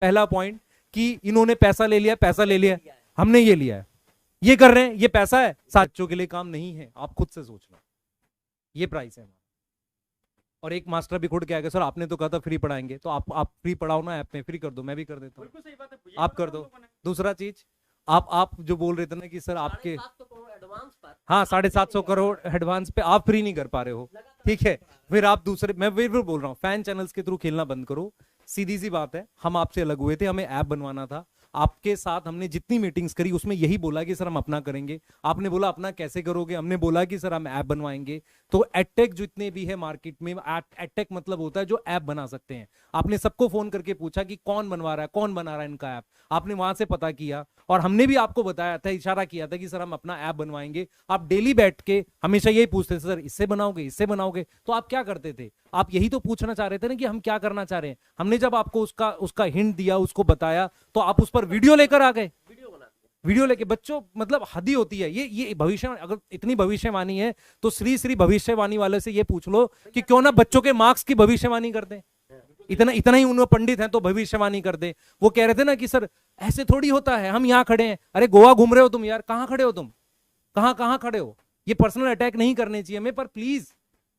पहला पॉइंट कि इन्होंने पैसा ले लिया, हमने ये लिया है, ये कर रहे हैं, ये पैसा है, बच्चों के लिए काम नहीं है, आप खुद से सोच लो, ये प्राइस है। और एक मास्टर भी खुद क्या है, सर आपने तो कहा था फ्री पढ़ाएंगे, तो आप फ्री पढ़ाओ ना, ऐप में फ्री कर दो, मैं भी कर देता हूँ, आप कर दो। दूसरा चीज, आप जो बोल रहे थे ना कि सर आपके, हाँ 750 करोड़ एडवांस पे आप फ्री नहीं कर पा रहे हो, ठीक है, फिर आप दूसरे, मैं फिर बोल रहा हूँ फैन चैनल्स के थ्रू खेलना बंद करो। सीधी सी बात है, हम आपसे अलग हुए थे, हमें ऐप बनवाना था, आपके साथ हमने जितनी मीटिंग्स करी उसमें यही बोला कि सर हम अपना करेंगे, आपने बोला अपना कैसे करोगे, हमने बोला कि सर हम ऐप बनवाएंगे। तो एडटेक जितने भी है मार्केट में, एडटेक मतलब होता है जो ऐप बना सकते हैं, आपने सबको फोन करके पूछा कि कौन बनवा रहा है, कौन बना रहा है इनका ऐप, आपने वहां से पता किया, और हमने भी आपको बताया था, इशारा किया था कि सर हम अपना ऐप बनवाएंगे। आप डेली बैठ के हमेशा यही पूछते थे, सर इससे बनाओगे, इससे बनाओगे, तो आप क्या करते थे, आप यही तो पूछना चाह रहे थे ना कि हम क्या करना चाह रहे हैं। हमने जब आपको उसका हिंट दिया, उसको बताया, तो आप उस पर वीडियो लेकर आ गए, वीडियो लेके। बच्चों मतलब हद ही होती है, ये भविष्य, अगर इतनी भविष्यवाणी है तो श्री श्री भविष्यवाणी वाले से ये पूछ लो कि क्यों ना बच्चों के मार्क्स की भविष्यवाणी कर दे, इतना ही उन्होंने पंडित हैं तो भविष्यवाणी कर दे। वो कह रहे थे ना कि सर ऐसे थोड़ी होता है, हम यहाँ खड़े हैं, अरे गोवा घूम रहे हो तुम यार, कहाँ खड़े हो तुम, कहाँ खड़े हो, ये पर्सनल अटैक नहीं करने चाहिए हमें, पर प्लीज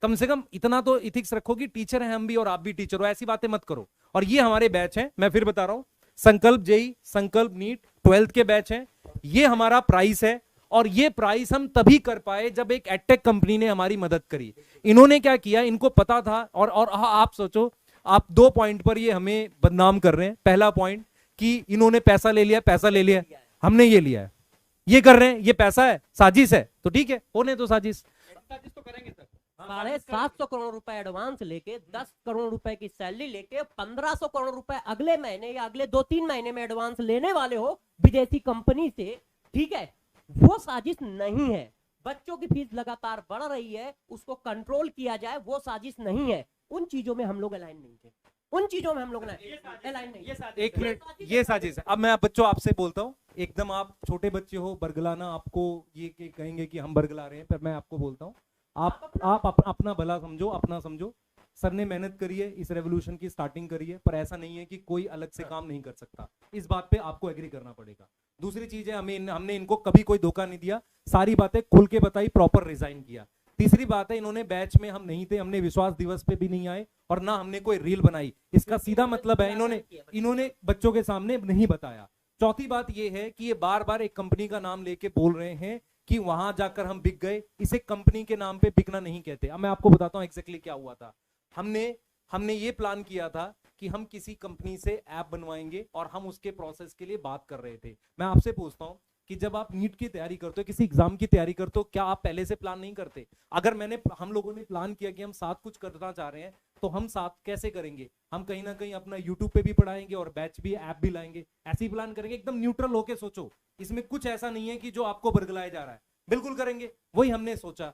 कम से कम इतना तो इथिक्स रखो कि टीचर हैं हम भी और आप भी टीचर हो, ऐसी बातें मत करो। और ये हमारे बैच हैं, मैं फिर बता रहा हूं, संकल्प जेई, संकल्प नीट 12th के बैच हैं, ये हमारा प्राइस है, और ये प्राइस हम तभी कर पाए जब एक एडटेक कंपनी ने हमारी मदद करी। इन्होंने क्या किया, इनको पता था, और आप सोचो, आप 2 पॉइंट पर ये हमें बदनाम कर रहे हैं। पहला पॉइंट कि इन्होंने पैसा ले लिया, हमने ये लिया है, ये कर रहे हैं, ये पैसा है, साजिश है, तो ठीक है, होने तो साजिश तो करेंगे सर। 750 करोड़ रुपए एडवांस लेके 10 करोड़ रुपए की सैलरी लेके 1500 करोड़ रुपए अगले महीने या अगले 2-3 महीने में एडवांस लेने वाले हो विदेशी कंपनी से, ठीक है, वो साजिश नहीं है। बच्चों की फीस लगातार बढ़ रही है, उसको कंट्रोल किया जाए, वो साजिश नहीं है। उन चीजों में हम लोग अलाइन नहीं थे, उन चीजों में हम लोग अलाइन नहीं। एक मिनट, ये साजिश है। अब मैं बच्चों आपसे बोलता हूँ, एकदम आप छोटे बच्चे हो, बरगलाना आपको ये कहेंगे कि हम बरगला रहे हैं, पर मैं आपको बोलता हूँ, आप अपना भला समझो, अपना समझो। सर ने मेहनत करी है, इस रेवोल्यूशन की स्टार्टिंग करी है, पर ऐसा नहीं है कि कोई अलग से काम नहीं कर सकता, इस बात पे आपको एग्री करना पड़ेगा। दूसरी चीज है, हमने इनको कभी कोई धोखा नहीं दिया, सारी बातें खुल के बताई, प्रॉपर रिजाइन किया। तीसरी बात है, इन्होंने बैच में हम नहीं थे, हमने विश्वास दिवस पे भी नहीं आए, और ना हमने कोई रील बनाई, इसका सीधा मतलब है इन्होंने बच्चों के सामने नहीं बताया। चौथी बात यह है कि ये बार बार एक कंपनी का नाम लेके बोल रहे हैं कि वहां जाकर हम बिक गए, इसे कंपनी के नाम पे बिकना नहीं कहते। अब मैं आपको बताता हूं एग्जैक्टली क्या हुआ था। हमने ये प्लान किया था कि हम किसी कंपनी से ऐप बनवाएंगे, और हम उसके प्रोसेस के लिए बात कर रहे थे। मैं आपसे पूछता हूं कि जब आप नीट की तैयारी करते हो, किसी एग्जाम की तैयारी करते हो, क्या आप पहले से प्लान नहीं करते? अगर हम लोगों ने प्लान किया कि हम साथ कुछ करना चाह रहे हैं, तो हम साथ कैसे करेंगे? हम कहीं ना कहीं अपना यूट्यूब पे भी पढ़ाएंगे और बैच भी, ऐप भी लाएंगे, ऐसे ही प्लान करेंगे। एकदम न्यूट्रल होके सोचो, इसमें कुछ ऐसा नहीं है कि जो आपको बरगलाया जा रहा है, बिल्कुल करेंगे, वही हमने सोचा।